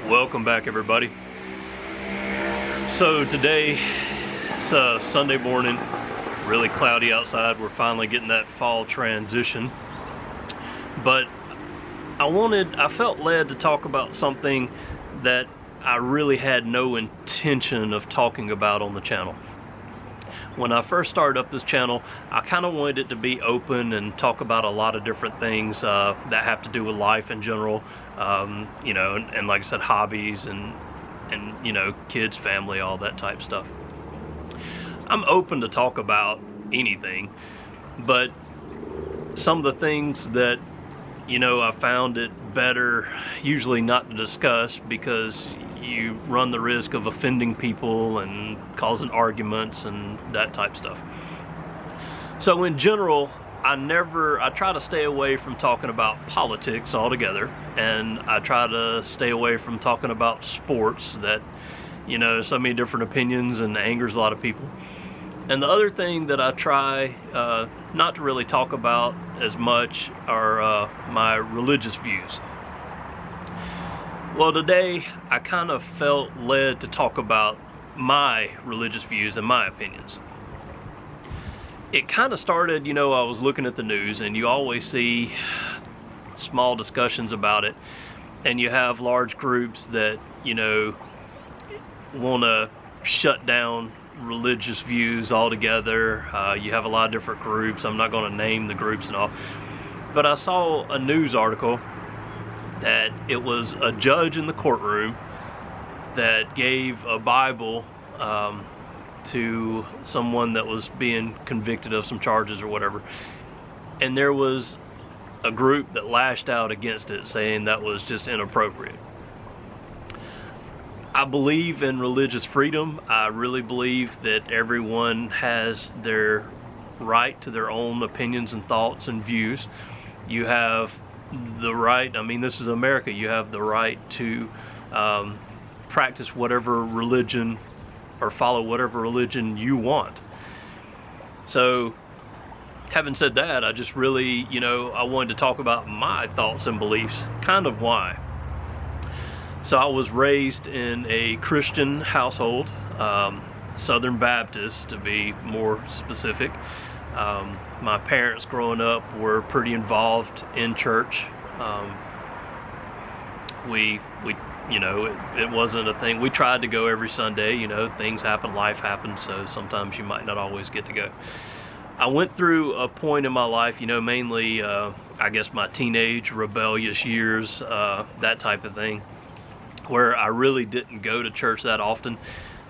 Welcome back, everybody. So today it's a Sunday morning, really cloudy outside. We're finally getting that fall transition, but I felt led to talk about something that I really had no intention of talking about on the channel. When I first started up this channel, I kind of wanted it to be open and talk about a lot of different things that have to do with life in general, you know, and like I said, hobbies and you know, kids, family, all that type stuff. I'm open to talk about anything, but some of the things that, you know, I found it better usually not to discuss because you run the risk of offending people and causing arguments and that type stuff. So in general, I try to stay away from talking about politics altogether, and I try to stay away from talking about sports that, you know, so many different opinions and angers a lot of people. And the other thing that I try not to really talk about as much are my religious views. Well, today I kind of felt led to talk about my religious views and my opinions. It kind of started, you know, I was looking at the news, and you always see small discussions about it, and you have large groups that, you know, want to shut down religious views altogether. You have a lot of different groups. I'm not going to name the groups and all, but I saw a news article that it was a judge in the courtroom that gave a Bible to someone that was being convicted of some charges or whatever, and there was a group that lashed out against it, saying that was just inappropriate. I believe in religious freedom. I really believe that everyone has their right to their own opinions and thoughts and views. You have the right, I mean, this is America, you have the right to practice whatever religion or follow whatever religion you want. So having said that, I just really, you know, I wanted to talk about my thoughts and beliefs, kind of why. So I was raised in a Christian household, Southern Baptist to be more specific. My parents growing up were pretty involved in church. We you know, it wasn't a thing. We tried to go every Sunday, you know, things happen, life happens, so sometimes you might not always get to go. I went through a point in my life, you know, mainly, I guess my teenage rebellious years, that type of thing, where I really didn't go to church that often,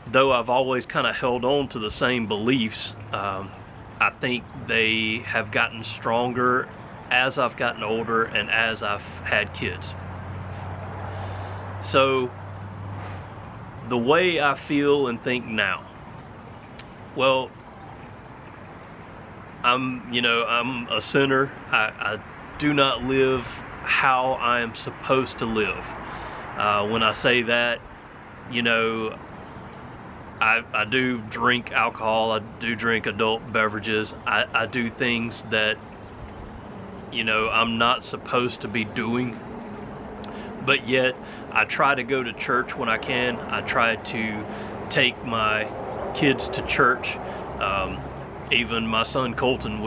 though I've always kind of held on to the same beliefs. I think they have gotten stronger as I've gotten older and as I've had kids. So the way I feel and think now, well, I'm a sinner. I do not live how I am supposed to live. When I say that, you know, I do drink alcohol, I do drink adult beverages, I do things that, you know, I'm not supposed to be doing, but yet I try to go to church when I can. I try to take my kids to church. Even my son Colton,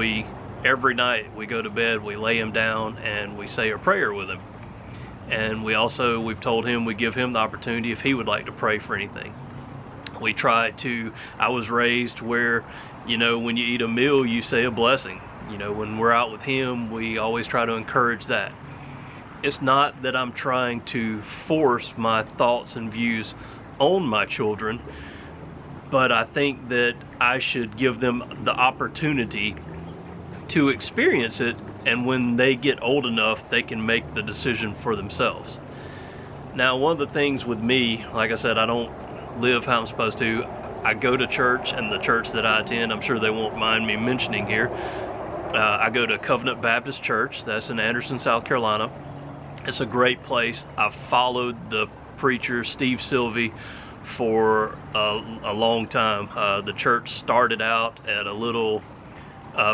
every night we go to bed, we lay him down and we say a prayer with him. And we've told him we give him the opportunity if he would like to pray for anything. I was raised where, you know, when you eat a meal, you say a blessing. You know, when we're out with him, we always try to encourage that. It's not that I'm trying to force my thoughts and views on my children, but I think that I should give them the opportunity to experience it, and when they get old enough, they can make the decision for themselves. Now, one of the things with me, like I said, I don't live how I'm supposed to. I go to church, and the church that I attend, I'm sure they won't mind me mentioning here, I go to Covenant Baptist Church. That's in Anderson, South Carolina. It's a great place. I've followed the preacher, Steve Sylvie, for a long time. The church started out at a little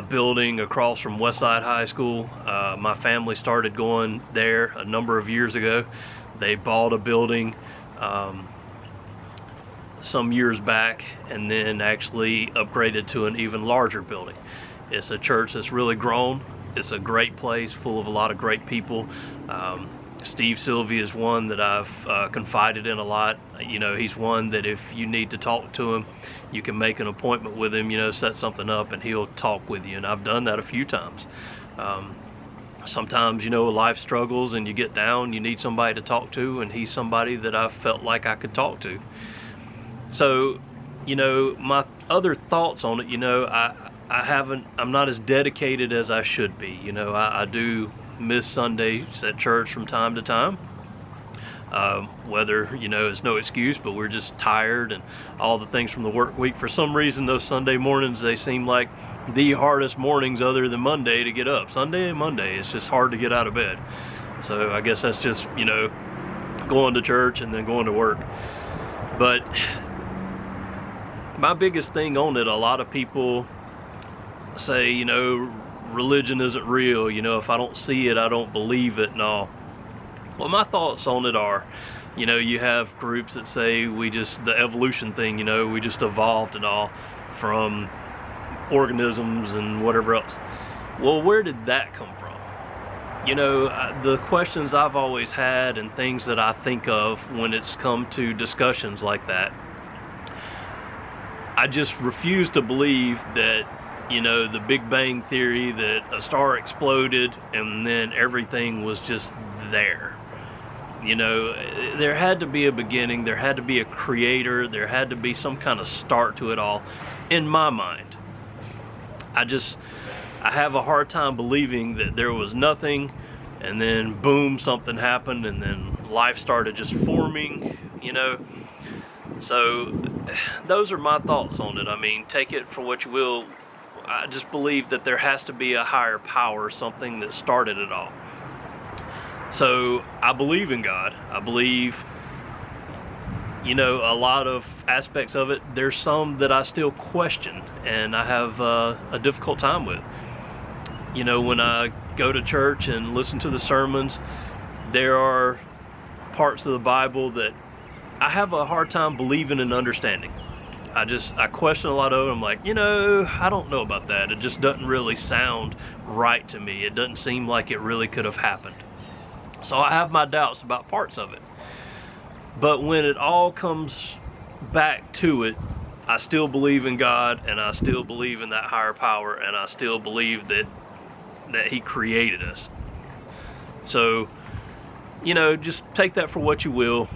building across from Westside High School. My family started going there a number of years ago. They bought a building some years back and then actually upgraded to an even larger building. It's a church that's really grown. It's a great place full of a lot of great people. Steve Sylvia is one that I've confided in a lot. You know, he's one that if you need to talk to him, you can make an appointment with him, you know, set something up and he'll talk with you. And I've done that a few times. Sometimes, you know, life struggles and you get down, you need somebody to talk to, and he's somebody that I felt like I could talk to. So, you know, my other thoughts on it, you know, I'm not as dedicated as I should be. You know, I do miss Sundays at church from time to time. Whether, you know, it's no excuse, but we're just tired and all the things from the work week. For some reason, those Sunday mornings, they seem like the hardest mornings other than Monday to get up. Sunday and Monday, it's just hard to get out of bed. So I guess that's just, you know, going to church and then going to work. But my biggest thing on it, a lot of people say, you know, religion isn't real. You know, if I don't see it, I don't believe it and all. Well, my thoughts on it are, you know, you have groups that say the evolution thing, you know, we just evolved and all from organisms and whatever else. Well, where did that come from? You know, the questions I've always had and things that I think of when it's come to discussions like that, I just refuse to believe that, you know, the Big Bang Theory, that a star exploded and then everything was just there. You know, there had to be a beginning, there had to be a creator, there had to be some kind of start to it all, in my mind. I have a hard time believing that there was nothing and then boom, something happened and then life started just forming, you know. So those are my thoughts on it. I mean, take it for what you will. I just believe that there has to be a higher power, something that started it all. So I believe in God. I believe, you know, a lot of aspects of it. There's some that I still question and I have a difficult time with. You know, when I go to church and listen to the sermons, there are parts of the Bible that I have a hard time believing and understanding. I question a lot of it. I'm like, you know, I don't know about that. It just doesn't really sound right to me. It doesn't seem like it really could have happened. So I have my doubts about parts of it. But when it all comes back to it, I still believe in God and I still believe in that higher power and I still believe that He created us. So, you know, just take that for what you will.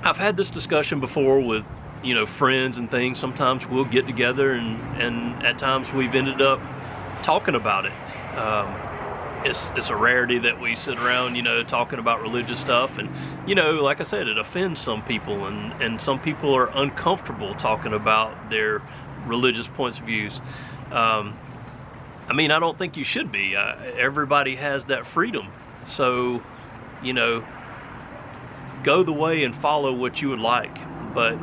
I've had this discussion before with, you know, friends and things. Sometimes we'll get together and at times we've ended up talking about it. It's a rarity that we sit around, you know, talking about religious stuff, and, you know, like I said, it offends some people, and some people are uncomfortable talking about their religious points of views. I mean, I don't think you should be. Everybody has that freedom. So, you know, go the way and follow what you would like. But,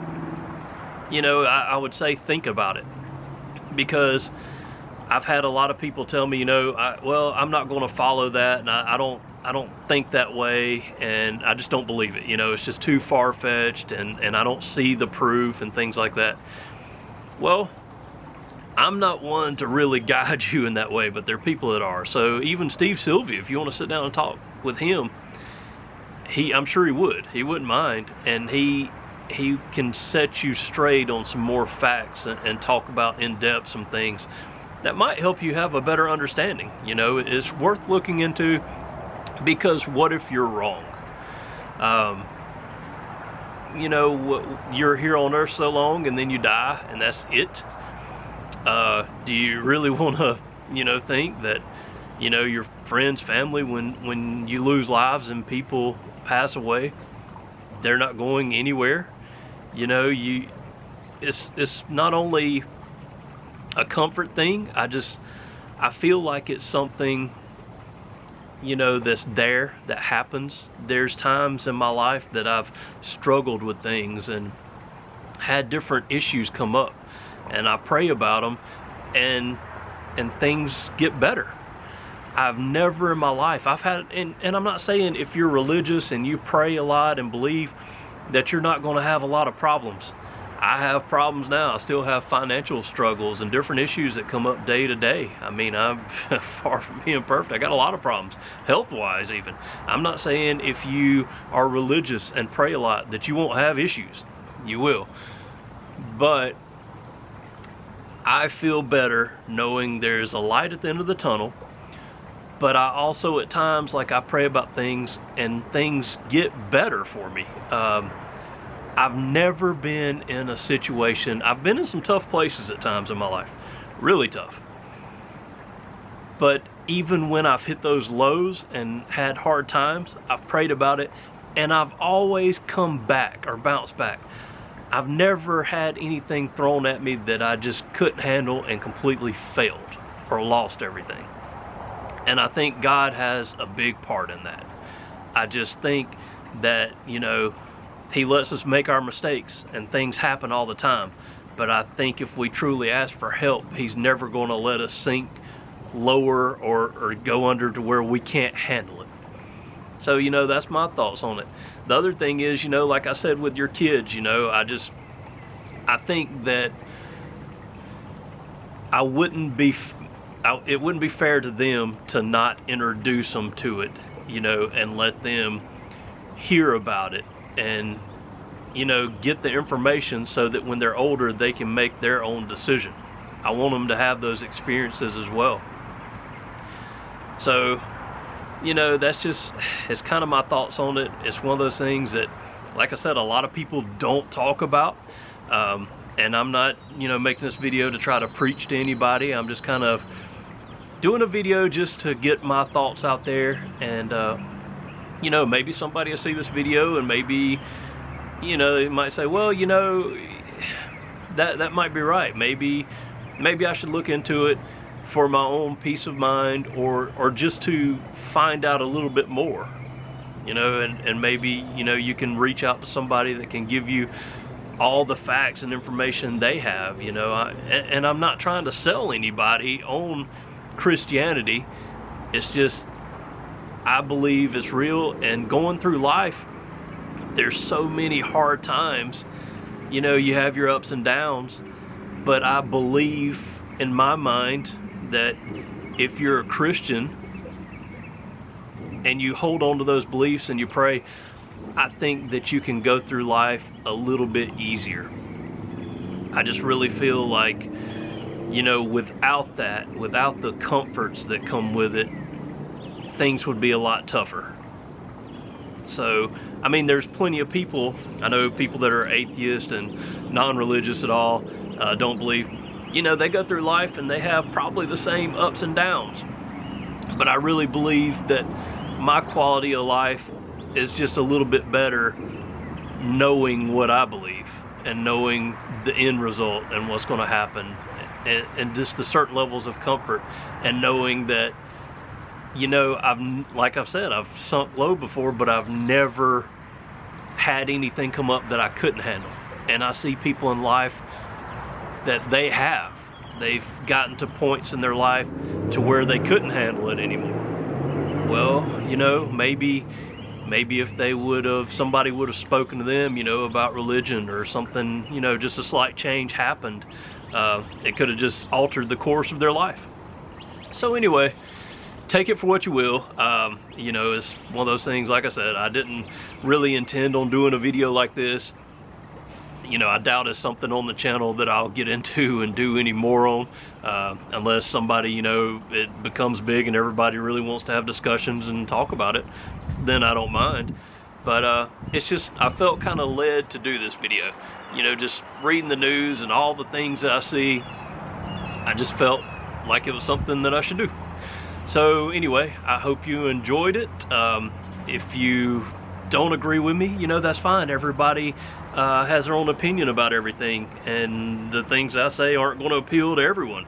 you know, I would say think about it, because I've had a lot of people tell me, you know, well, I'm not going to follow that, and I don't think that way, and I just don't believe it. You know, it's just too far-fetched, and I don't see the proof and things like that. Well, I'm not one to really guide you in that way, but there are people that are. So even Steve Sylvia, if you want to sit down and talk with him, I'm sure he wouldn't mind, and he can set you straight on some more facts and talk about in depth some things that might help you have a better understanding. You know, it's worth looking into, because what if you're wrong? You know, you're here on earth so long and then you die and that's it. Do you really want to, you know, think that, you know, your friends, family, when you lose lives and people pass away, they're not going anywhere? You know, it's not only a comfort thing. I feel like it's something, you know, that's there, that happens. There's times in my life that I've struggled with things and had different issues come up, and I pray about them, and things get better. I've never in my life, I've had, and I'm not saying if you're religious and you pray a lot and believe that you're not going to have a lot of problems. I have problems now. I still have financial struggles and different issues that come up day to day. I mean, I'm far from being perfect. I got a lot of problems, health-wise even. I'm not saying if you are religious and pray a lot that you won't have issues. You will. But I feel better knowing there's a light at the end of the tunnel. But I also at times, like, I pray about things and things get better for me. I've never been in a situation, I've been in some tough places at times in my life, really tough. But even when I've hit those lows and had hard times, I've prayed about it and I've always come back or bounced back. I've never had anything thrown at me that I just couldn't handle and completely failed or lost everything. And I think God has a big part in that. I just think that, you know, He lets us make our mistakes and things happen all the time. But I think if we truly ask for help, He's never going to let us sink lower or go under to where we can't handle it. So, you know, that's my thoughts on it. The other thing is, you know, like I said with your kids, you know, I think that it wouldn't be fair to them to not introduce them to it, you know, and let them hear about it and, you know, get the information so that when they're older they can make their own decision. I want them to have those experiences as well. So, you know, it's kind of my thoughts on it. It's one of those things that, like I said, a lot of people don't talk about. And I'm not, you know, making this video to try to preach to anybody. I'm just kind of doing a video just to get my thoughts out there. And, you know, maybe somebody will see this video and maybe, you know, they might say, well, you know, that might be right. Maybe I should look into it for my own peace of mind or just to find out a little bit more, you know, and maybe, you know, you can reach out to somebody that can give you all the facts and information they have, you know. And I'm not trying to sell anybody on Christianity. It's just, I believe it's real, and going through life, there's so many hard times. You know, you have your ups and downs, but I believe in my mind that if you're a Christian and you hold on to those beliefs and you pray, I think that you can go through life a little bit easier. I just really feel like, you know, without that, without the comforts that come with it, things would be a lot tougher. So, I mean, there's plenty of people, I know people that are atheist and non-religious at all, don't believe, you know, they go through life and they have probably the same ups and downs. But I really believe that my quality of life is just a little bit better knowing what I believe and knowing the end result and what's going to happen, and just the certain levels of comfort, and knowing that, you know, like I've said, I've sunk low before, but I've never had anything come up that I couldn't handle. And I see people in life that they've gotten to points in their life to where they couldn't handle it anymore. Well, you know, maybe if somebody would have spoken to them, you know, about religion or something, you know, just a slight change happened, it could have just altered the course of their life. So anyway, take it for what you will. You know, it's one of those things, like I said, I didn't really intend on doing a video like this. You know, I doubt it's something on the channel that I'll get into and do any more on, unless somebody, you know, it becomes big and everybody really wants to have discussions and talk about it, then I don't mind. But it's just, I felt kind of led to do this video. You know, just reading the news and all the things that I see, I just felt like it was something that I should do. So anyway, I hope you enjoyed it. If you don't agree with me, you know, that's fine. Everybody has their own opinion about everything, and the things I say aren't going to appeal to everyone.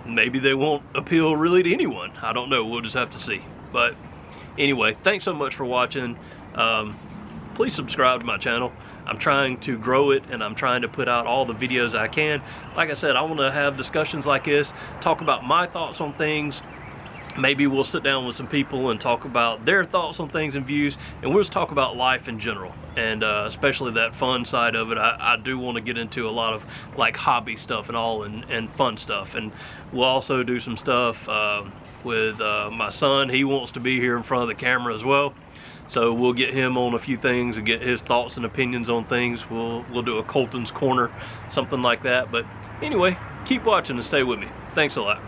Maybe they won't appeal really to anyone. I don't know. We'll just have to see. But anyway, thanks so much for watching. Please subscribe to my channel. I'm trying to grow it, and I'm trying to put out all the videos I can. Like I said, I want to have discussions like this, talk about my thoughts on things, maybe we'll sit down with some people and talk about their thoughts on things and views, and we'll just talk about life in general, and especially that fun side of it. I do want to get into a lot of like hobby stuff and all, and fun stuff, and we'll also do some stuff with my son. He wants to be here in front of the camera as well, so we'll get him on a few things and get his thoughts and opinions on things. We'll do a Colton's Corner, something like that. But anyway, keep watching and stay with me. Thanks a lot.